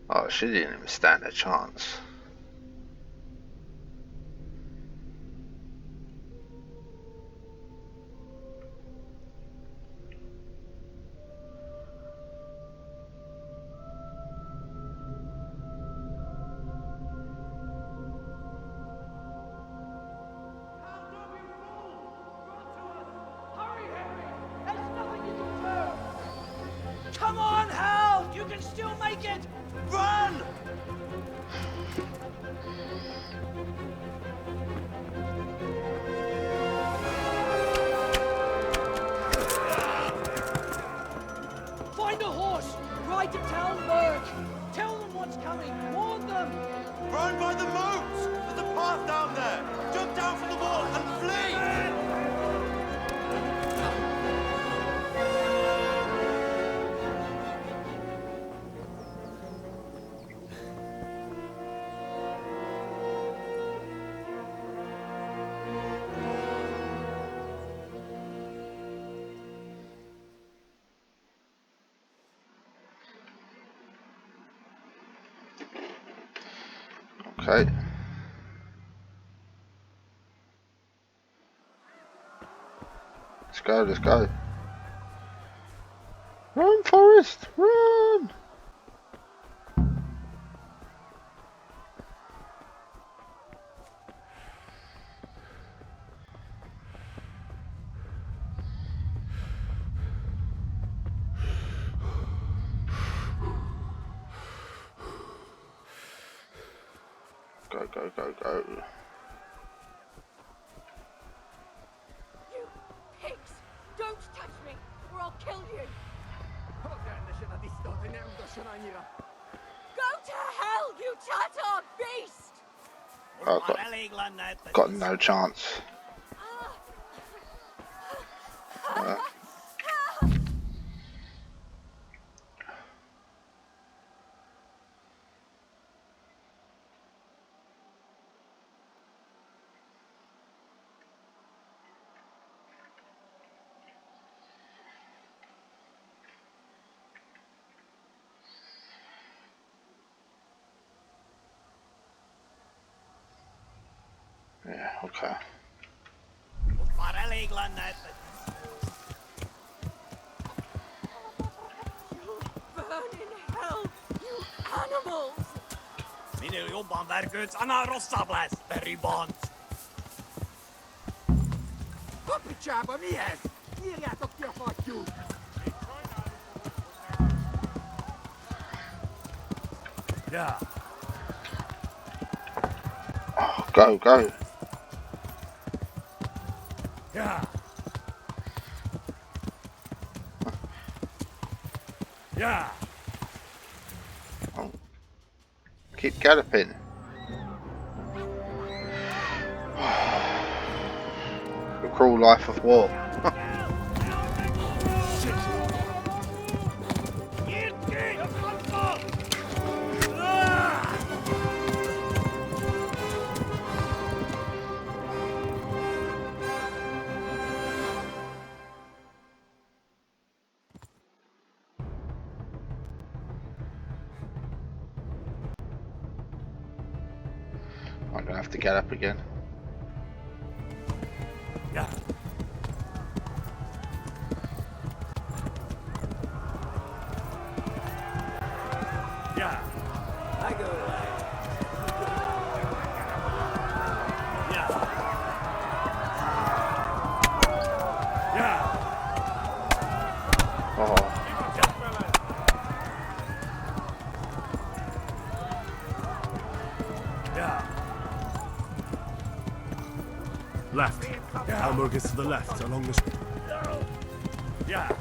Speaker 1: Oh, she didn't even stand a chance.
Speaker 20: Come on, Hal! You can still make it! Run! Find a horse! Ride to Talmberg! Tell them what's coming! Warn them!
Speaker 11: Run by the moats! There's a path down there! Jump down from the wall and flee!
Speaker 1: Okay. Let's go, let's go. Run, Forrest, run! Go, go, go, go.
Speaker 19: You pigs! Don't touch me, or I'll kill you! Go to hell, you Tatar beast!
Speaker 1: Oh, got no chance. Yeah, okay.
Speaker 19: Burn in hell, you animals!
Speaker 14: Yeah.
Speaker 1: Oh, go, go.
Speaker 14: Yeah. Yeah.
Speaker 1: Oh. Keep galloping. The cruel life of war. I'm gonna have to get up again.
Speaker 14: Yeah. Yeah. I go away. Yeah. Yeah.
Speaker 1: Oh.
Speaker 14: Yeah. Left. Talmberg is to the left, along the... Yeah.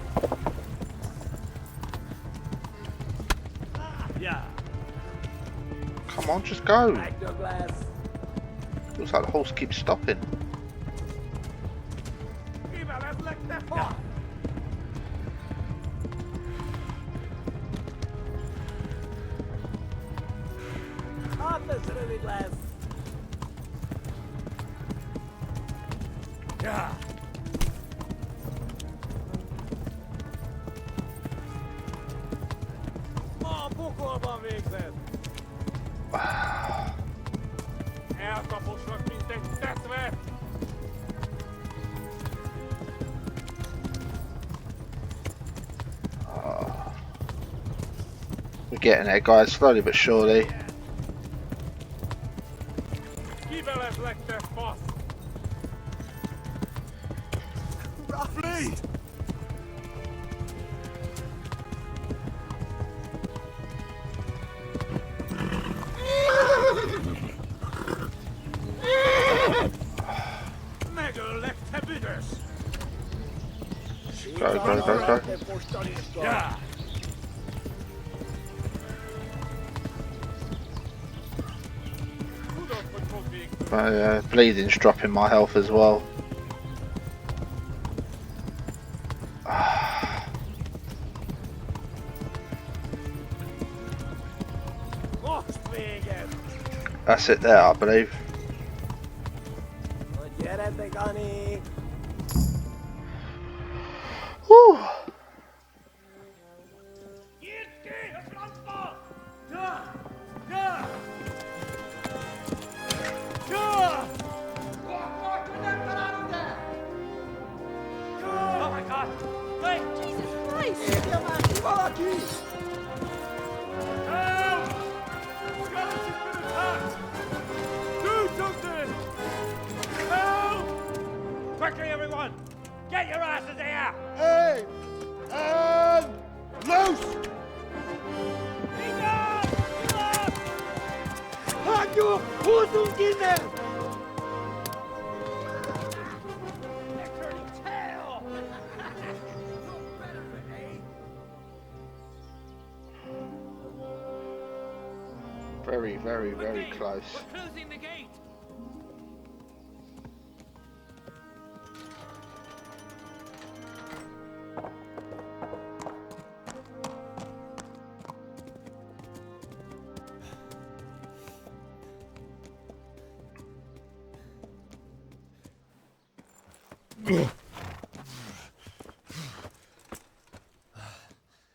Speaker 14: Yeah.
Speaker 1: Come on, just go. Looks like the horse keeps stopping.
Speaker 14: Yeah.
Speaker 1: We're getting there, guys, slowly but surely.
Speaker 7: Flee!
Speaker 1: Go.
Speaker 7: Yeah.
Speaker 1: Bleeding's dropping my health as well. That's it there, I believe. Whew.
Speaker 20: Oh my God! Wait! Jesus Christ!
Speaker 7: Help! Skalitz has been attacked! Do something! Help!
Speaker 20: Quickly, everyone! Get your asses here!
Speaker 13: Hey! And loose!
Speaker 20: Hanju! Husungine!
Speaker 1: Very close.
Speaker 20: We're closing the gate!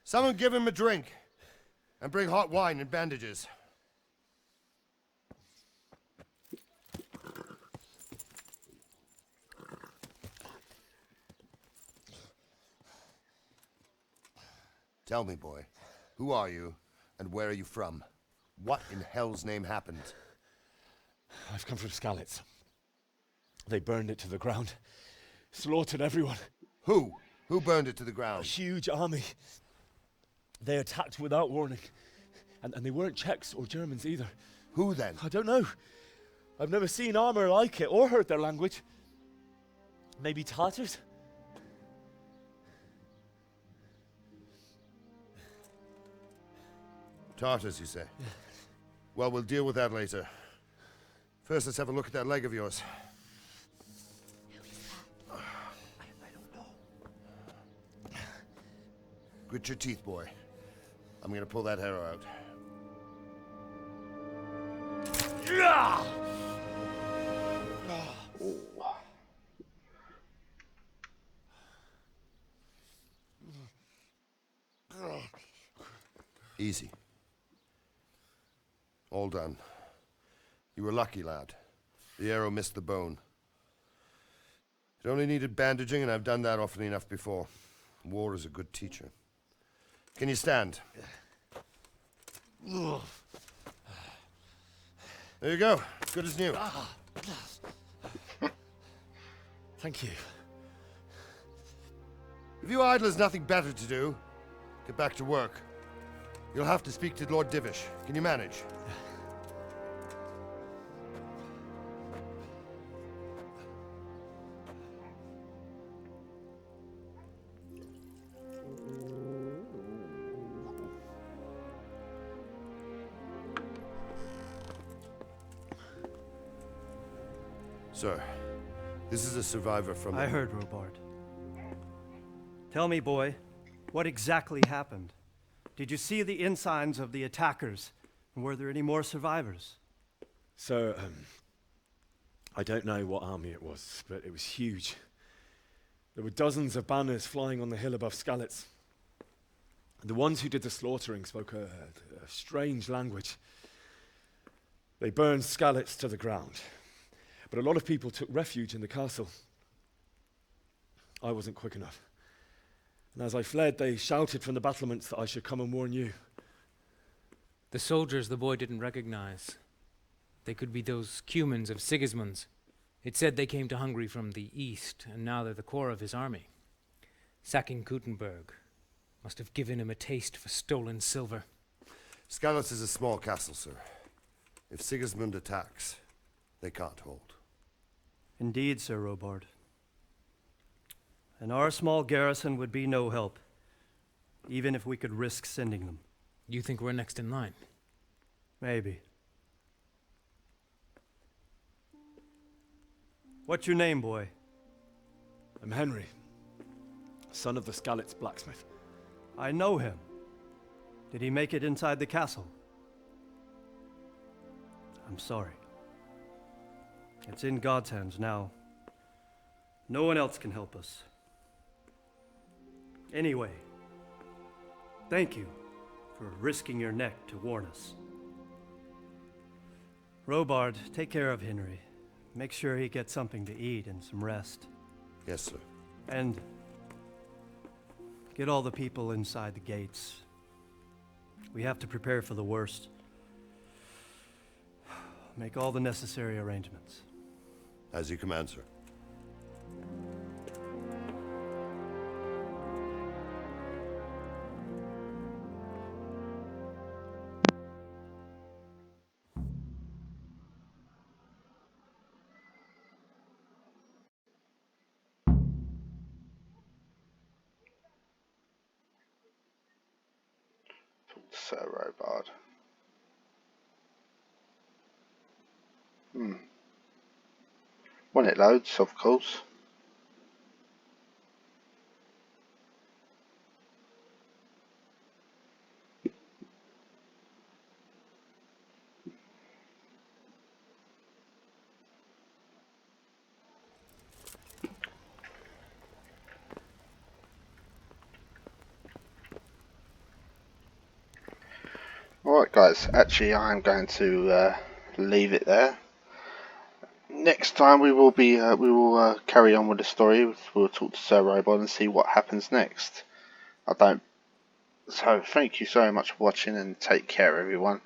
Speaker 4: Someone give him a drink. And bring hot wine and bandages. Tell me, boy, who are you, and where are you from? What in hell's name happened?
Speaker 6: I've come from Skalitz. They burned it to the ground. Slaughtered everyone.
Speaker 4: Who? Who burned it to the ground?
Speaker 6: A huge army. They attacked without warning. And they weren't Czechs or Germans either.
Speaker 4: Who then?
Speaker 6: I don't know. I've never seen armor like it or heard their language. Maybe Tatars?
Speaker 4: Tartars, you say? Well, we'll deal with that later. First, let's have a look at that leg of yours. Grit your teeth, boy. I'm gonna pull that arrow out. Easy. All done. You were lucky, lad. The arrow missed the bone. It only needed bandaging, and I've done that often enough before. War is a good teacher. Can you stand? There you go. Good as new.
Speaker 6: Thank you.
Speaker 4: If you idlers nothing better to do, get back to work. You'll have to speak to Lord Divish. Can you manage? Sir, this is a survivor from...
Speaker 8: I heard, Robard. Tell me, boy, what exactly happened? Did you see the ensigns of the attackers? And were there any more survivors?
Speaker 6: So, I don't know what army it was, but it was huge. There were dozens of banners flying on the hill above Skalitz. The ones who did the slaughtering spoke a strange language. They burned Skalitz to the ground. But a lot of people took refuge in the castle. I wasn't quick enough. And as I fled, they shouted from the battlements that I should come and warn you.
Speaker 9: The soldiers the boy didn't recognize. They could be those Cumans of Sigismund's. It said they came to Hungary from the east, and now they're the core of his army. Sacking Gutenberg must have given him a taste for stolen silver.
Speaker 4: Skalitz is a small castle, sir. If Sigismund attacks, they can't hold.
Speaker 8: Indeed, Sir Robard. And our small garrison would be no help, even if we could risk sending them.
Speaker 9: You think we're next in line?
Speaker 8: Maybe. What's your name, boy?
Speaker 6: I'm Henry, son of the Skalitz blacksmith.
Speaker 8: I know him. Did he make it inside the castle? I'm sorry. It's in God's hands now. No one else can help us. Anyway, thank you for risking your neck to warn us. Robard, take care of Henry. Make sure he gets something to eat and some rest.
Speaker 4: Yes, sir.
Speaker 8: And get all the people inside the gates. We have to prepare for the worst. Make all the necessary arrangements.
Speaker 4: As you command, sir.
Speaker 1: Sir Robard. When it loads, of course. Alright guys, actually I'm going to leave it there. Next time we will carry on with the story. We'll talk to Sir Robard and see what happens next. So thank you so much for watching and take care everyone.